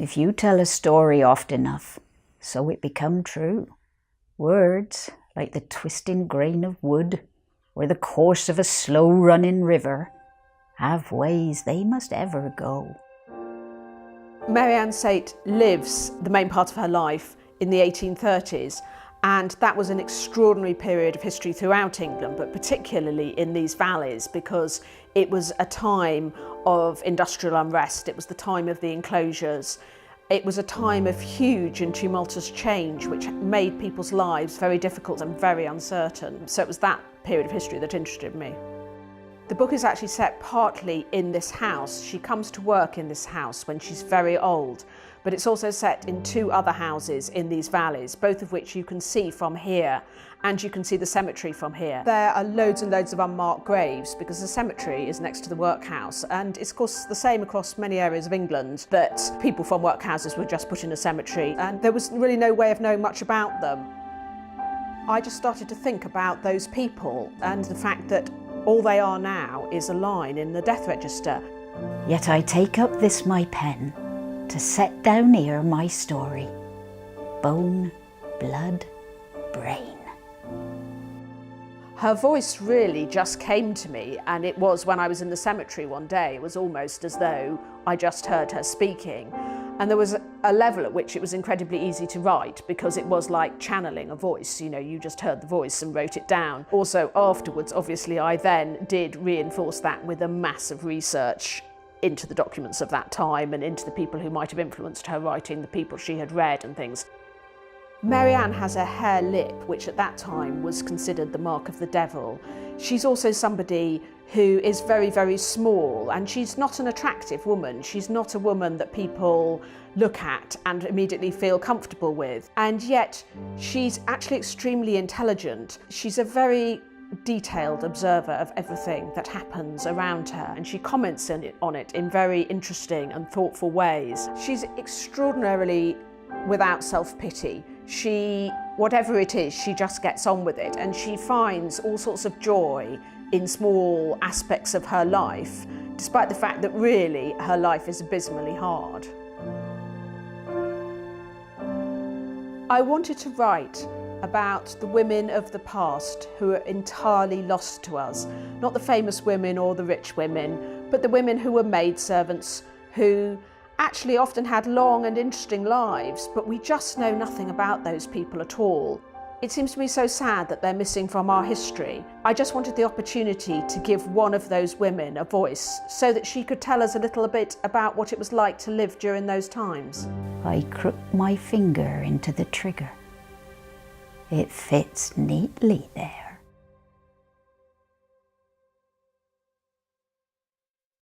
If you tell a story oft enough, so it become true. Words, like the twisting grain of wood, or the course of a slow-running river, have ways they must ever go. Mary Ann Sate lives the main part of her life in the 1830s, and that was an extraordinary period of history throughout England, but particularly in these valleys, because it was a time of industrial unrest. It was the time of the enclosures. It was a time of huge and tumultuous change, which made people's lives very difficult and very uncertain. So it was that period of history that interested me. The book is actually set partly in this house. She comes to work in this house when she's very old, but it's also set in two other houses in these valleys, both of which you can see from here, and you can see the cemetery from here. There are loads and loads of unmarked graves because the cemetery is next to the workhouse, and it's of course the same across many areas of England, that people from workhouses were just put in a cemetery, and there was really no way of knowing much about them. I just started to think about those people and the fact that all they are now is a line in the death register. Yet I take up this my pen to set down here my story. Bone, blood, brain. Her voice really just came to me, and it was when I was in the cemetery one day. It was almost as though I just heard her speaking. And there was a level at which it was incredibly easy to write, because it was like channeling a voice. You know, you just heard the voice and wrote it down. Also, afterwards, obviously, I then did reinforce that with a massive research into the documents of that time and into the people who might have influenced her writing, the people she had read and things. Mary Ann has a hare lip, which at that time was considered the mark of the devil. She's also somebody who is very, very small, and she's not an attractive woman. She's not a woman that people look at and immediately feel comfortable with. And yet she's actually extremely intelligent. She's a very detailed observer of everything that happens around her, and she comments on it in very interesting and thoughtful ways. She's extraordinarily without self-pity. Whatever it is, she just gets on with it, and she finds all sorts of joy in small aspects of her life, despite the fact that really her life is abysmally hard. I wanted to write about the women of the past who are entirely lost to us. Not the famous women or the rich women, but the women who were maidservants, who actually often had long and interesting lives, but we just know nothing about those people at all. It seems to me so sad that they're missing from our history. I just wanted the opportunity to give one of those women a voice so that she could tell us a little bit about what it was like to live during those times. I crook my finger into the trigger. It fits neatly there.